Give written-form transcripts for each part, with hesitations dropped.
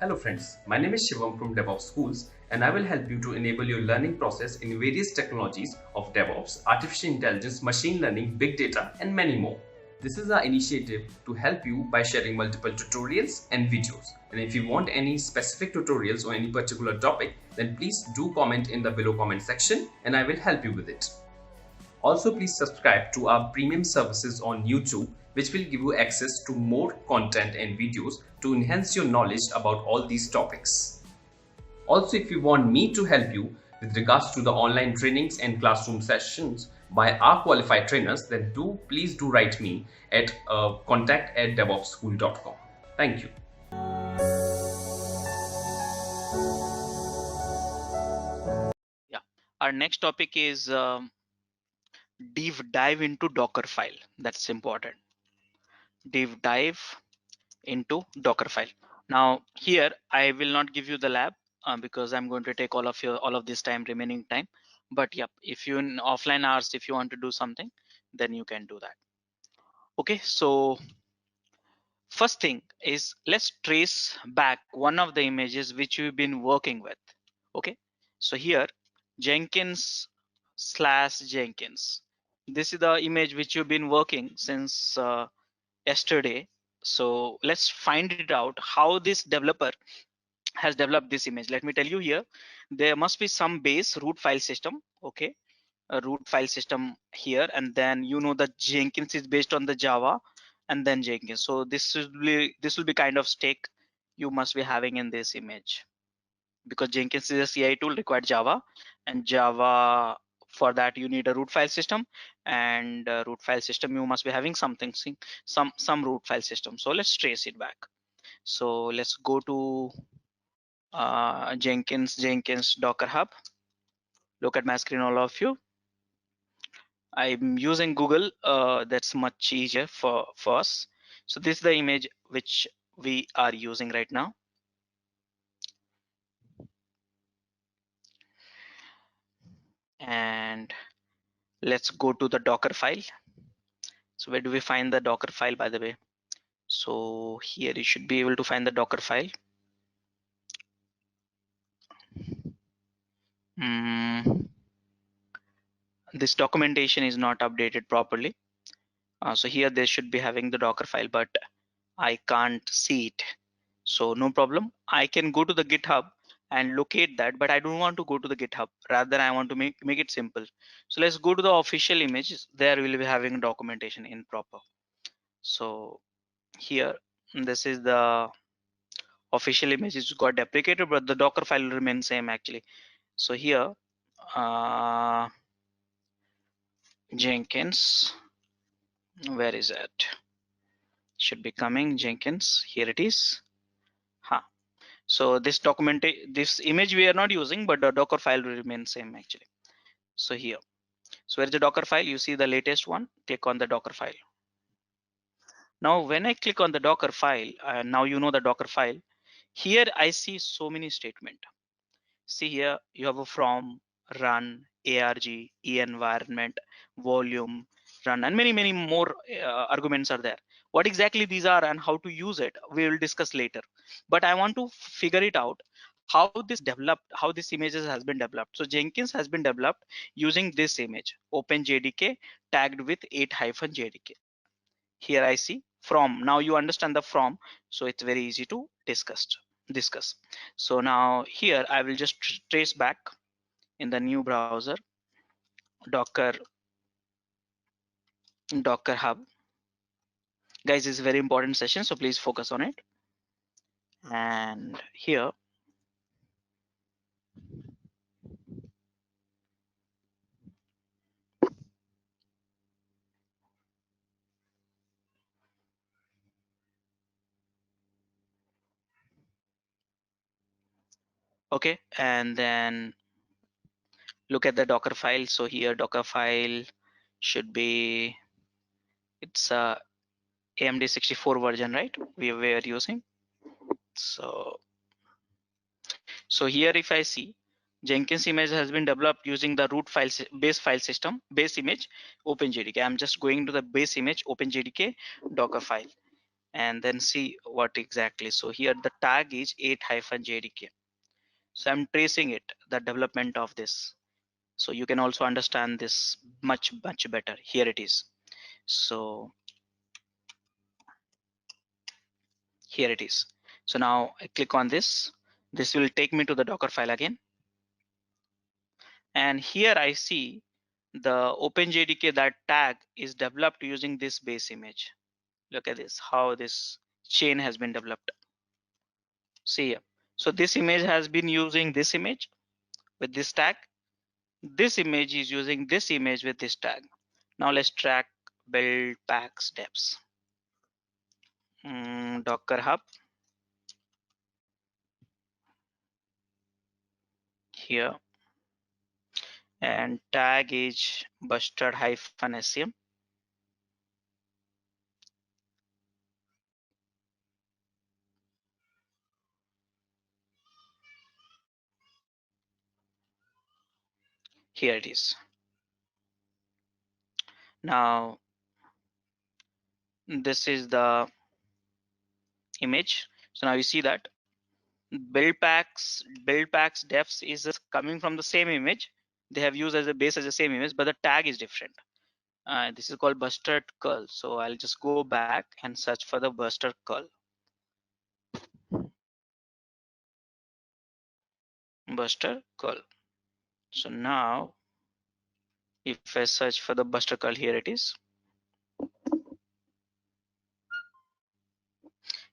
Hello friends, my name is Shivam from DevOps Schools and I will help you to enable your learning process in various technologies of DevOps, artificial intelligence, machine learning, big data and many more. This is our initiative to help you by sharing multiple tutorials and videos. And if you want any specific tutorials on any particular topic, then please do comment in the below comment section and I will help you with it. Also, please subscribe to our premium services on YouTube, which will give you access to more content and videos to enhance your knowledge about all these topics. Also, if you want me to help you with regards to the online trainings and classroom sessions by our qualified trainers, then please do write me at contact@devopsschool.com. Thank you. Yeah, our next topic is deep dive into Docker file. That's important. Deep dive into Docker file. Now here I will not give you the lab because I'm going to take all of this time, remaining time. But yep, if you in offline hours, if you want to do something, then you can do that. Okay, so first thing is let's trace back one of the images which we've been working with. Okay, so here Jenkins / Jenkins. This is the image which you've been working since yesterday. So let's find it out how this developer has developed this image. Let me tell you here, there must be some base root file system. Okay, a root file system here, and then you know that Jenkins is based on the Java and then Jenkins. So this will be kind of stake you must be having in this image, because Jenkins is a CI tool, required Java, and Java, for that you need a root file system, and root file system you must be having something, some root file system. So let's trace it back. So let's go to Jenkins Docker Hub. Look at my screen, all of you. I'm using Google. That's much easier for us. So this is the image which we are using right now. And let's go to the Docker file. So where do we find the Docker file, by the way? So here you should be able to find the Docker file. This documentation is not updated properly. So here they should be having the Docker file, but I can't see it. So no problem. I can go to the GitHub and locate that, but I don't want to go to the GitHub. Rather, I want to make it simple. So let's go to the official images. There we'll be having documentation in proper. So here, this is the official image. It's got deprecated, but the Docker file will remain same actually. So here, Jenkins, where is it? Should be coming Jenkins. Here it is. So this this image we are not using, but the Docker file will remain same actually. So here, so where is the Docker file? You see the latest one. Click on the Docker file. Now when I click on the Docker file, now you know the Docker file. Here I see so many statements. See here you have a from, run, arg, environment, volume, run, and many more arguments are there. What exactly these are and how to use it, we will discuss later. But I want to figure it out how this developed, how this images has been developed. So Jenkins has been developed using this image, OpenJDK tagged with 8-JDK. Here I see from. Now you understand the from, so it's very easy to discuss. So now here I will just trace back in the new browser, Docker Hub. Guys, this is a very important session, so please focus on it. And here, okay, and then look at the Docker file. So here Docker file should be, it's a AMD 64 version, right? We were using. So here if I see, Jenkins image has been developed using the root file base file system, base image, OpenJDK. I'm just going to the base image, OpenJDK Docker file. and then see what exactly. So here the tag is 8-jdk. So I'm tracing it, the development of this. So you can also understand this much better. Here it is. So here it is. So now I click on this. This will take me to the Docker file again. And here I see the OpenJDK, that tag is developed using this base image. Look at this, how this chain has been developed. See here. So this image has been using this image with this tag. This image is using this image with this tag. Now let's track build packs depths. Docker Hub. Here. And tag is busted-scm. Here it is. Now this is the image. So now you see that build packs defs is coming from the same image. They have used as a base as the same image, but the tag is different. This is called busted curl. So I'll just go back and search for the buster curl. Buster curl. So now if I search for the buster curl, here it is.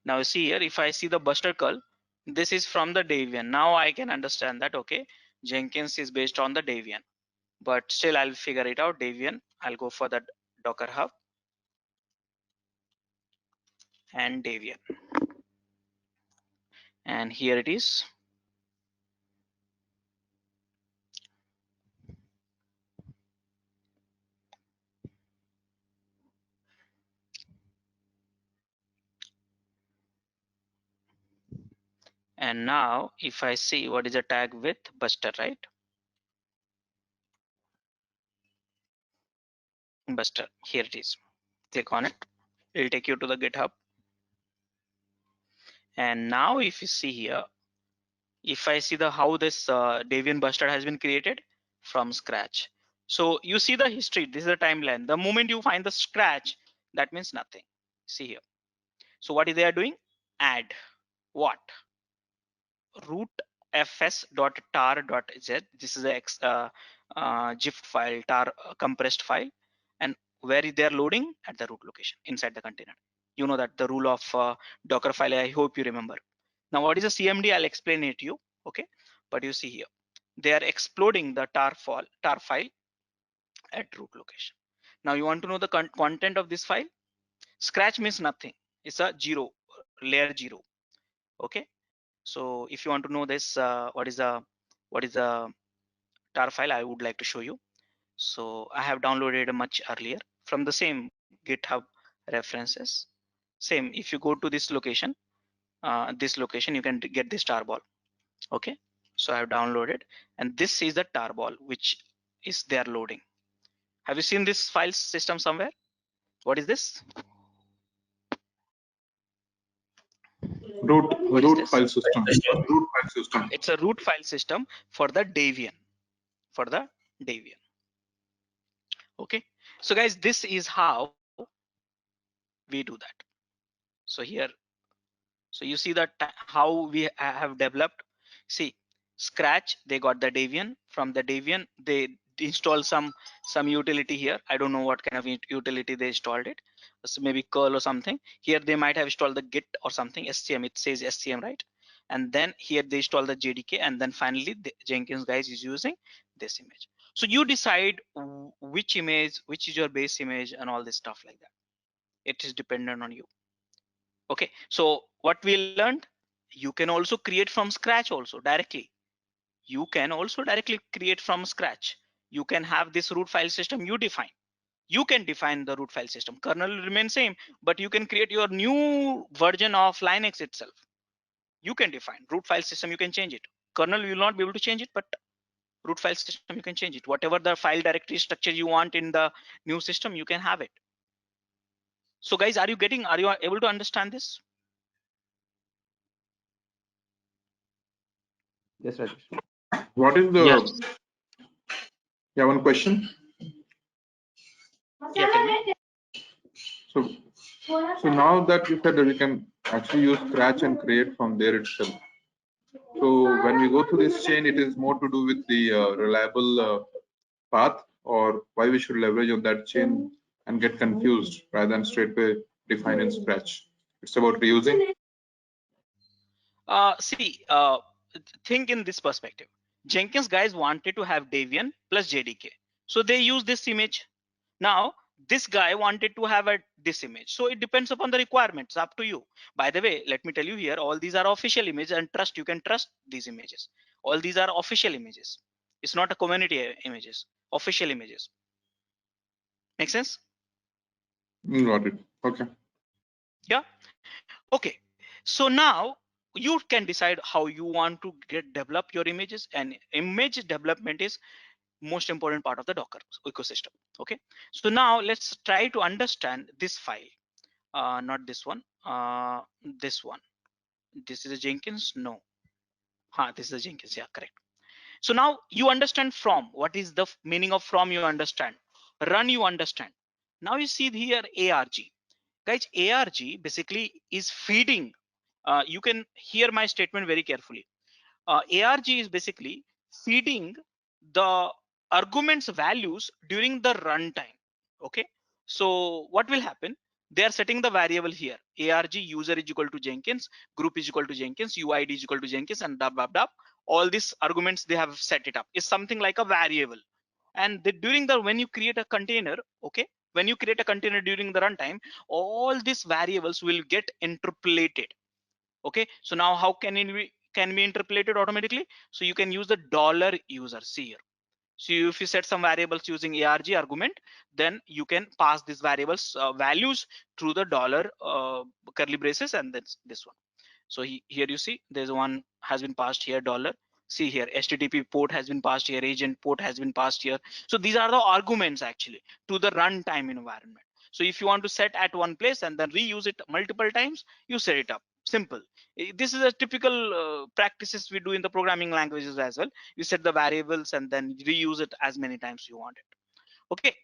Now you see here, if I see the buster curl, this is from the Debian. Now I can understand that, okay, Jenkins is based on the Debian, but still I'll figure it out. Debian, I'll go for the Docker Hub and Debian. And here it is. And now if I see what is the tag with buster, right? Buster, here it is. Click on it. It'll take you to the GitHub. And now if you see here, if I see the how this Debian buster has been created from scratch. So you see the history, this is the timeline. The moment you find the scratch, that means nothing. See here. So what is they are doing? Add what? Root fs.tar.z. This is a GIF file, tar compressed file. And where they are loading? At the root location inside the container. You know that the rule of Docker file, I hope you remember. Now what is a CMD? I'll explain it to you. Okay, but you see here, they are exploding the tar file at root location. Now you want to know the content of this file? Scratch means nothing. It's a zero, layer zero. Okay, so if you want to know this, what is the tar file, I would like to show you. So I have downloaded much earlier from the same GitHub references. Same, if you go to this location, you can get this tarball. Okay, so I have downloaded, and this is the tarball which is there loading. Have you seen this file system somewhere? What is this? Root file system. It's a root file system for the Debian. Okay, so guys, this is how we do that. So here, so you see that how we have developed. See, scratch, they got the Debian. From the Debian, they install some utility here. I don't know what kind of utility they installed it. So maybe curl or something. Here they might have installed the git or something. SCM, it says SCM, right? And then here they install the JDK, and then finally the Jenkins guys is using this image. So you decide which image, which is your base image, and all this stuff like that. It is dependent on you. Okay, so what we learned, you can also create from scratch also directly. You can also directly create from scratch. You can have this root file system you define. You can define the root file system. Kernel will remain same, but you can create your new version of Linux itself. You can define root file system, you can change it. Kernel will not be able to change it, but root file system you can change it. Whatever the file directory structure you want in the new system, you can have it. So guys, are you able to understand this? Yes, Rajesh. What is the? Yes. Yeah, one question. Yeah, tell me. So, so now that you said that we can actually use scratch and create from there itself. So when we go through this chain, it is more to do with the reliable path, or why we should leverage on that chain and get confused rather than straightway define in scratch. It's about reusing. See, think in this perspective. Jenkins guys wanted to have Debian plus JDK, so they use this image. Now this guy wanted to have this image, so it depends upon the requirements. Up to you. By the way, let me tell you here, all these are official images, and you can trust these images. All these are official images. It's not a community images. Official images. Make sense? Got it. Okay. Yeah. Okay. So now you can decide how you want to develop your images, and image development is most important part of the Docker ecosystem. Okay. So now let's try to understand this file. Not this one. This one. This is a Jenkins. No. This is a Jenkins. Yeah, correct. So now you understand from. What is the meaning of from? You understand. Run, you understand. Now you see here ARG. Guys, ARG basically is feeding. You can hear my statement very carefully. ARG is basically feeding the arguments values during the runtime. Okay, so what will happen? They are setting the variable here. ARG user is equal to Jenkins, group is equal to Jenkins, UID is equal to Jenkins, and blah blah blah. All these arguments they have set it up. Is something like a variable. And during the when you create a container, okay, when you create a container during the runtime, all these variables will get interpolated. Okay, so now how can it be interpolated automatically? So you can use the dollar user. See here. So if you set some variables using ARG argument, then you can pass these variables values through the dollar curly braces, and that's this one. So here you see there's one has been passed here dollar. See here HTTP port has been passed here, agent port has been passed here. So these are the arguments actually to the runtime environment. So if you want to set at one place and then reuse it multiple times, you set it up. Simple. This is a typical practices we do in the programming languages as well. You set the variables and then reuse it as many times you want it. Okay.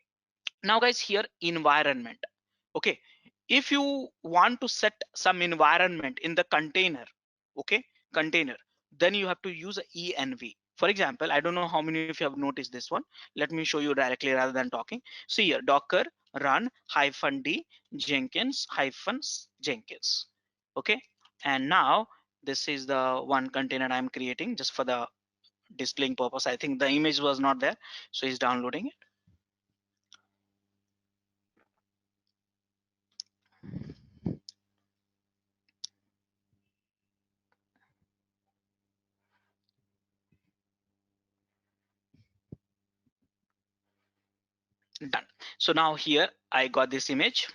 Now guys, here environment. Okay, if you want to set some environment in the container, okay, container, then you have to use env. For example, I don't know how many of you have noticed this one. Let me show you directly rather than talking. See here, docker run -d jenkins -jenkins. Okay, and now this is the one container I'm creating just for the displaying purpose. I think the image was not there, so he's downloading it. Done. So now here I got this image,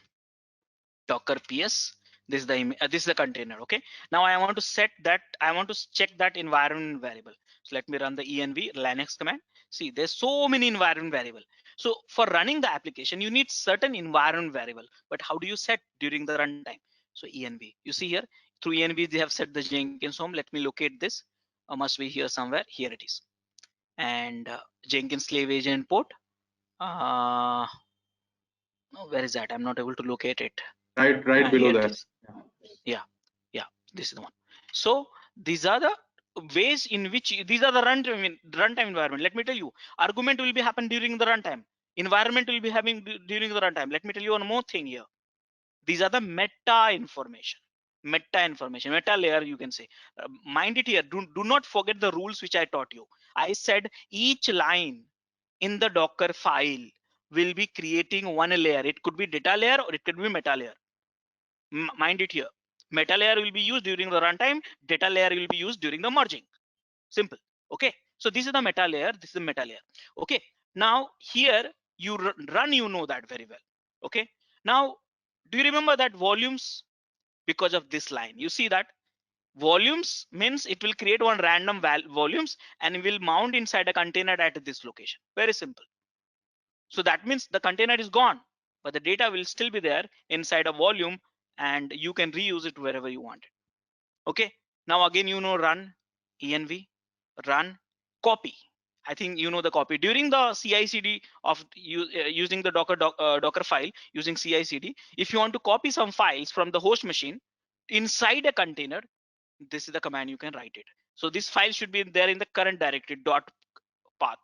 docker ps. This is the this is the container. Okay, now I want to set that, I want to check that environment variable. So let me run the env linux command. See, there's so many environment variable. So for running the application you need certain environment variable, but how do you set during the runtime? So env, you see here through env they have set the jenkins home. Let me locate this. Must be here somewhere. Here it is. And jenkins slave agent port. Where is that? I'm not able to locate it. Right below Here it that. is. Yeah, this is the one. So these are the ways in which these are the runtime environment. Let me tell you, argument will be happen during the runtime. Environment will be having during the runtime. Let me tell you one more thing here. These are the meta information. Meta layer, you can say. Mind it here. Do not forget the rules which I taught you. I said each line in the Docker file will be creating one layer. It could be data layer or it could be meta layer. Mind it here. Meta layer will be used during the runtime. Data layer will be used during the merging. Simple. Okay. So this is the meta layer. This is the meta layer. Okay. Now here you run, you know that very well. Okay. Now, do you remember that volumes? Because of this line, you see that volumes means it will create one random volumes and will mount inside a container at this location. Very simple. So that means the container is gone. but the data will still be there inside a volume and you can reuse it wherever you want it. Okay, now again, run env, run copy. I think the copy during the CI/CD of using the Docker file using CI/CD. If you want to copy some files from the host machine inside a container, this is the command you can write it. So this file should be there in the current directory dot path,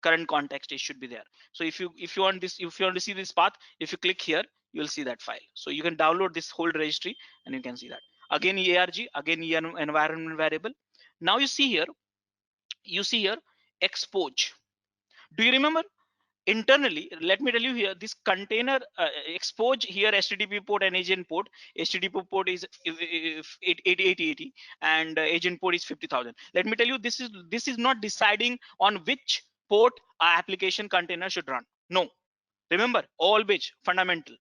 current context, it should be there. So if you want to see this path, if you click here, you will see that file. So you can download this whole registry and you can see that. Again arg, again environment variable. Now you see here expose. Do you remember internally? Let me tell you here, this container expose here HTTP port and agent port. HTTP port is 8080 and agent port is 50,000. Let me tell you, this is not deciding on which port our application container should run. No, remember, always fundamental,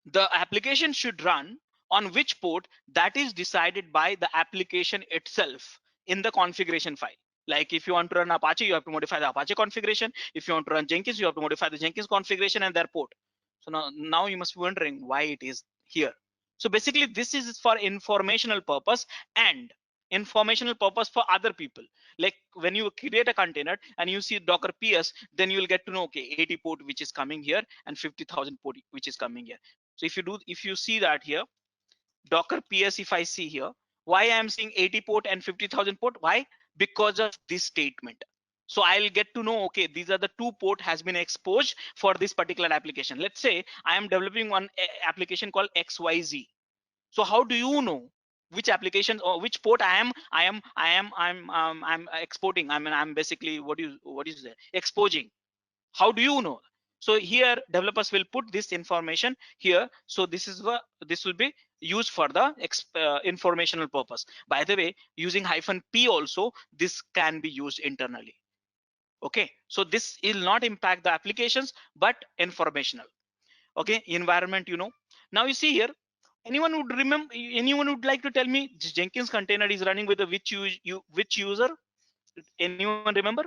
the application should run on which port, that is decided by the application itself in the configuration file. Like if you want to run Apache, you have to modify the Apache configuration. If you want to run Jenkins, you have to modify the Jenkins configuration and their port. So now you must be wondering why it is here. So basically this is for informational purpose and informational purpose for other people. Like when you create a container and you see Docker PS, then you will get to know, okay, 80 port which is coming here and 50,000 port which is coming here. So if you see that here, Docker PS, if I see here, why I am seeing 80 port and 50,000 port? Why? Because of this statement. So I'll get to know, okay, these are the two port has been exposed for this particular application. Let's say I am developing one application called XYZ. So how do you know which application or which port I'm exporting? I'm basically what is that? Exposing. How do you know? So here developers will put this information here. So this will be used for the informational purpose. By the way, using -p also, this can be used internally. Okay, so this will not impact the applications but informational. Okay, environment, now you see here, anyone would like to tell me Jenkins container is running with a which user? Anyone remember?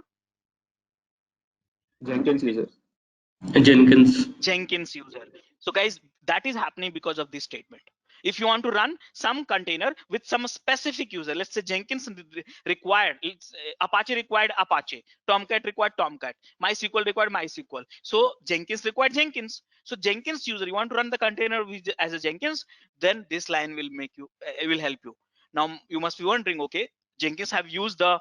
Jenkins user. Jenkins. Jenkins user. So guys, that is happening because of this statement. If you want to run some container with some specific user, let's say Jenkins required, it's Apache required Apache, Tomcat required Tomcat, MySQL required MySQL. So Jenkins required Jenkins. So Jenkins user, you want to run the container as a Jenkins, then this line will make you, will help you. Now you must be wondering, okay, Jenkins have used the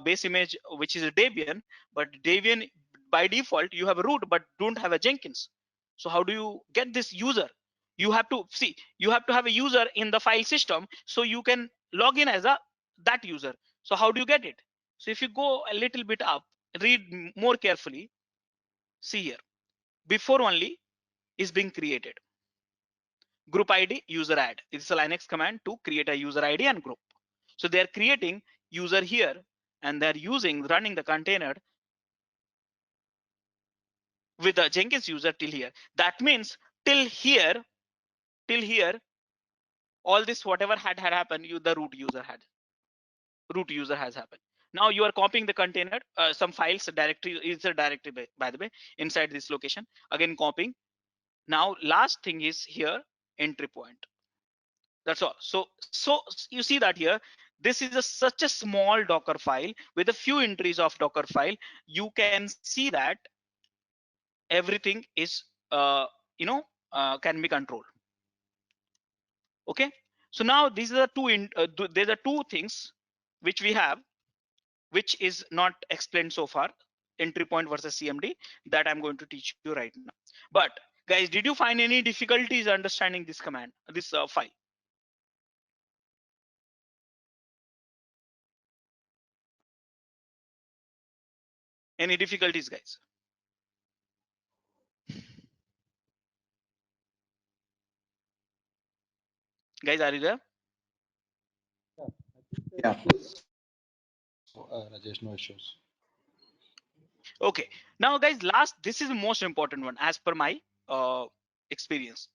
base image which is a Debian, but Debian by default you have a root but don't have a Jenkins. So how do you get this user? You have to see, you have to have a user in the file system so you can log in as that user. So how do you get it? So if you go a little bit up, read more carefully, see here, before only is being created. Group ID user add. It's a Linux command to create a user ID and group. So they're creating user here and they're running the container with the Jenkins user till here. That means till here, all this whatever had happened, the root user has happened. Now you are copying the container, some files, directory is a directory by the way, inside this location. Again copying. Now last thing is here, entry point. That's all. So you see that here, this is such a small Docker file with a few entries of Docker file. You can see that everything is can be controlled. Okay, so now these are there are two things which we have, which is not explained so far, entry point versus CMD, that I'm going to teach you right now. But guys, did you find any difficulties understanding this command, this file? Any difficulties, guys? Guys, are you there? Yeah. Rajesh, no issues. Okay, now guys, this is the most important one as per my experience.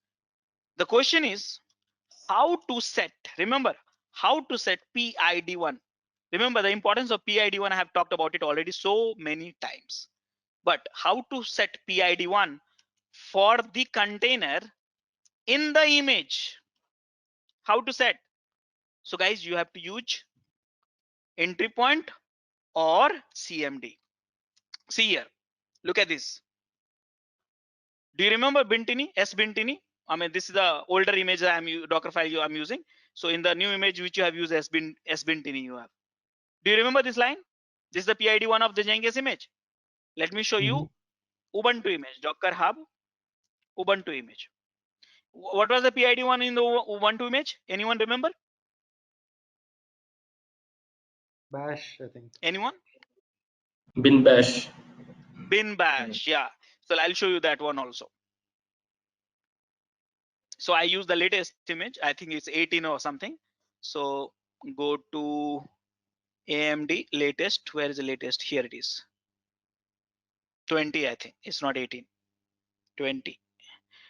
The question is how to set, remember, how to set PID1. Remember the importance of PID1, I have talked about it already so many times. But how to set PID1 for the container in the image. How to set? So guys, you have to use entry point or CMD. See here, look at this. Do you remember Bintini, S-Bintini? I mean, this is the older image that Docker file I'm using. So in the new image which you have used S-Bintini you have. Do you remember this line? This is the PID1 of the Jenkins image. Let me show you Ubuntu image, Docker Hub, Ubuntu image. What was the PID1 in the Ubuntu image? Anyone remember? Bash, I think. Anyone? Bin bash. Bin bash, yeah. So I'll show you that one also. So I use the latest image. I think it's 18 or something. So go to AMD latest. Where is the latest? Here it is. 20, I think. It's not 18. 20.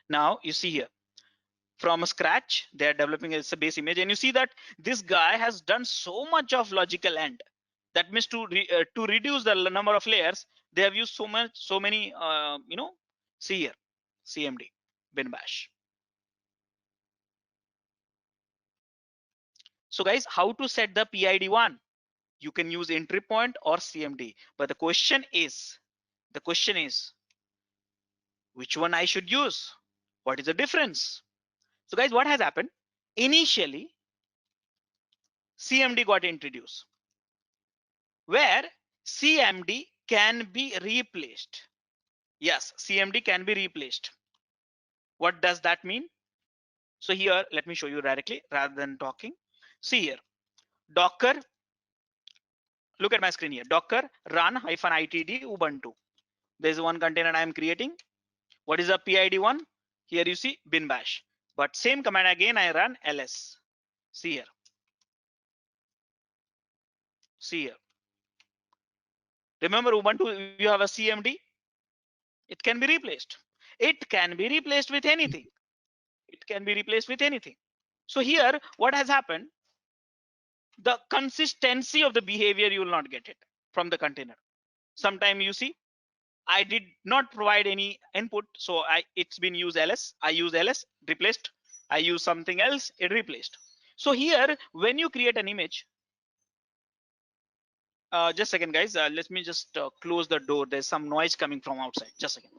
Now you see here. From scratch, they are developing as a base image, and you see that this guy has done so much of logical end. That means to reduce the number of layers, they have used so many see here, CMD, bin bash. So guys, how to set the PID1? You can use entry point or CMD, but the question is, which one I should use? What is the difference? So guys, what has happened? Initially, CMD got introduced, where CMD can be replaced. Yes, CMD can be replaced. What does that mean? So here, let me show you directly rather than talking. See here, Docker, look at my screen here, Docker run -itd Ubuntu. There's one container I am creating. What is the PID1? Here you see bin bash. But same command again, I run ls. See here. See here. Remember Ubuntu, you have a CMD. It can be replaced. It can be replaced with anything. It can be replaced with anything. So here, what has happened? The consistency of the behavior, you will not get it from the container. Sometime you see, I did not provide any input, so it's been used ls. I use ls, replaced. I use something else, it replaced. So here, when you create an image, just a second, guys. Let me just close the door. There's some noise coming from outside. Just a second.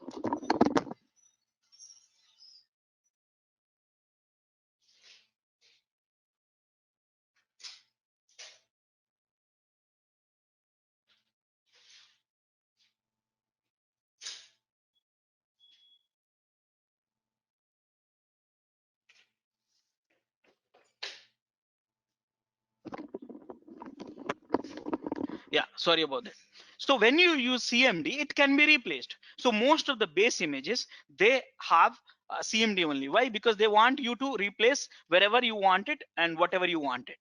Yeah, sorry about that. So when you use CMD, it can be replaced. So most of the base images, they have CMD only. Why? Because they want you to replace wherever you want it and whatever you want it.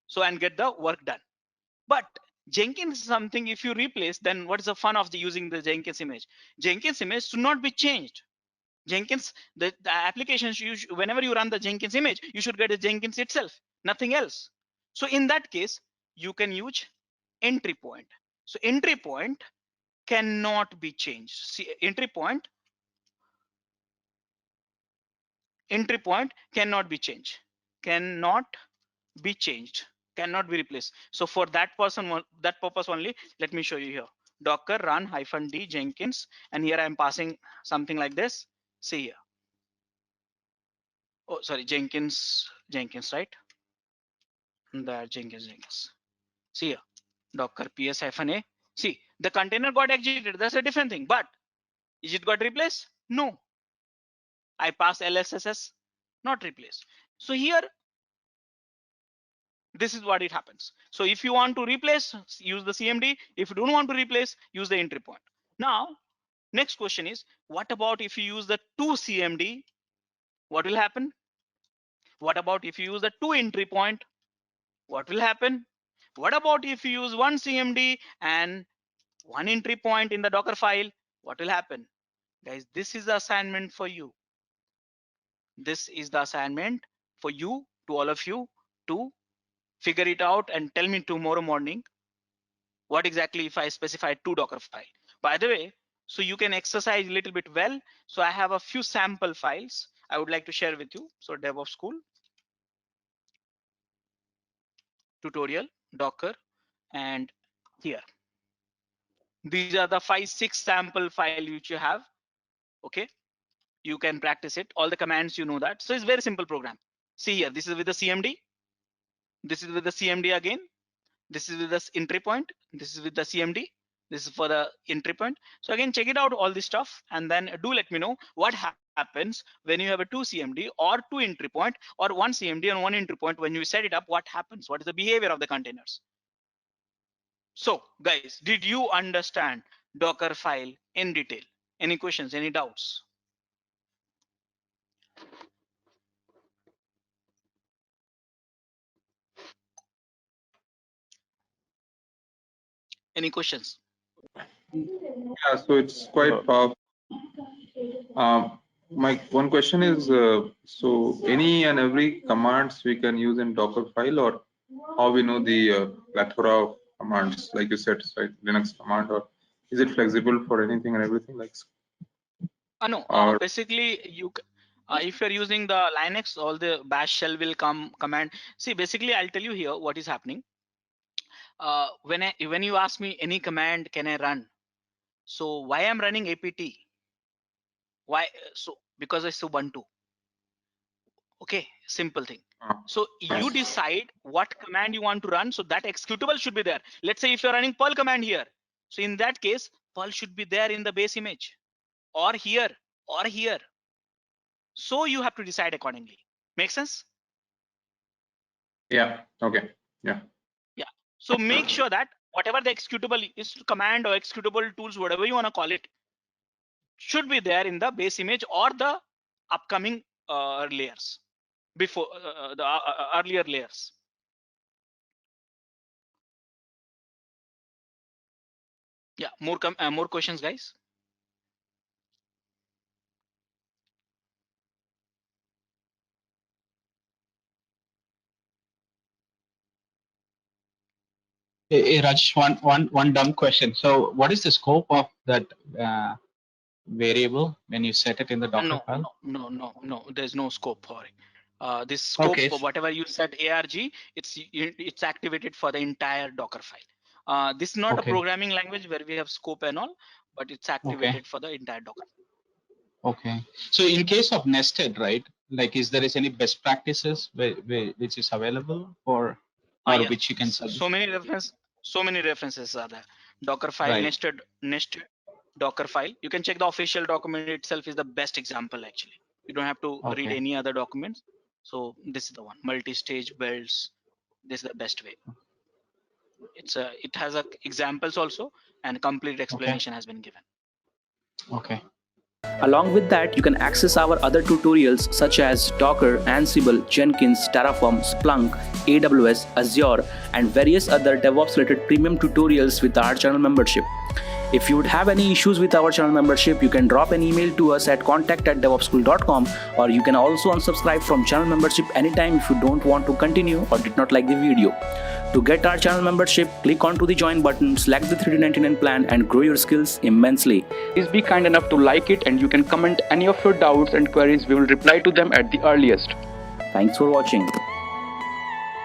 So and get the work done. But Jenkins is something, if you replace, then what is the fun of using the Jenkins image? Jenkins image should not be changed. Jenkins, the applications, whenever you run the Jenkins image, you should get a Jenkins itself, nothing else. So in that case, you can use entry point. So entry point cannot be changed. See, entry point cannot be changed, cannot be changed, cannot be replaced. So for that purpose only, let me show you here. Docker run -d Jenkins, and here I am passing something like this. See here. Oh, sorry, Jenkins, right? That Jenkins. See here, Docker ps-a. See, the container got exited. That's a different thing. But is it got replaced? No. I pass LSSS, not replaced. So here, this is what it happens. So if you want to replace, use the CMD. If you don't want to replace, use the entry point. Now, next question is, what about if you use the 2 CMD? What will happen? What about if you use the 2 entry point? What will happen? What about if you use 1 CMD and 1 entry point in the Docker file? What will happen? Guys, this is the assignment for you. This is the assignment for you, to all of you, to figure it out and tell me tomorrow morning what exactly if I specify 2 Docker file. By the way, so you can exercise a little bit well. So I have a few sample files I would like to share with you. So DevOps School tutorial, Docker, and here. These are the 5-6 sample file which you have. Okay, you can practice it. All the commands, you know that. So it's very simple program. See here, this is with the CMD. This is with the CMD again. This is with the entry point. This is with the CMD. This is for the entry point. So again, check it out, all this stuff, and then do let me know what happens when you have a 2 CMD or 2 entry point or 1 CMD and 1 entry point. When you set it up, what happens? What is the behavior of the containers? So guys, did you understand Docker file in detail? Any questions, any doubts? Any questions? Yeah, so it's quite powerful. My one question is, so any and every commands we can use in Docker file, or how we know the plethora of commands, like you said, right? Linux command, or is it flexible for anything and everything? Like, No, basically you. If you're using the Linux, all the bash shell will come command. See, basically, I'll tell you here what is happening. When you ask me any command can I run, so why I'm running apt? Why? So because it's Ubuntu. Okay, simple thing. So you decide what command you want to run, so that executable should be there. Let's say if you're running Perl command here, so in that case, Perl should be there in the base image, or here, or here. So you have to decide accordingly. Make sense? yeah. Okay. Yeah. Yeah. So make sure that whatever the executable is, command or executable tools, whatever you want to call it, should be there in the base image or the upcoming layers before the earlier layers. Yeah, more questions, guys. Hey, Rajesh, one dumb question. So what is the scope of that variable when you set it in the Docker file? No, there's no scope for it. This scope, for whatever you set ARG, it's activated for the entire Docker file. This is not a programming language where we have scope and all, but it's activated for the entire Docker. Okay. So in case of nested, right? Like, is there any best practices which is available for, or yeah. which you can suggest? So many references are there. Docker file, nested Docker file. You can check the official document itself is the best example actually. You don't have to read any other documents. So this is the one. Multi-stage builds. This is the best way. It has examples also, and complete explanation has been given. Okay. Along with that, you can access our other tutorials such as Docker, Ansible, Jenkins, Terraform, Splunk, AWS, Azure, and various other DevOps related premium tutorials with our channel membership. If you would have any issues with our channel membership, you can drop an email to us at contact@devopsschool.com, or you can also unsubscribe from channel membership anytime if you don't want to continue or did not like the video. To get our channel membership, click onto the join button, select the $399 plan and grow your skills immensely. Please be kind enough to like it, and you can comment any of your doubts and queries. We will reply to them at the earliest. Thanks for watching.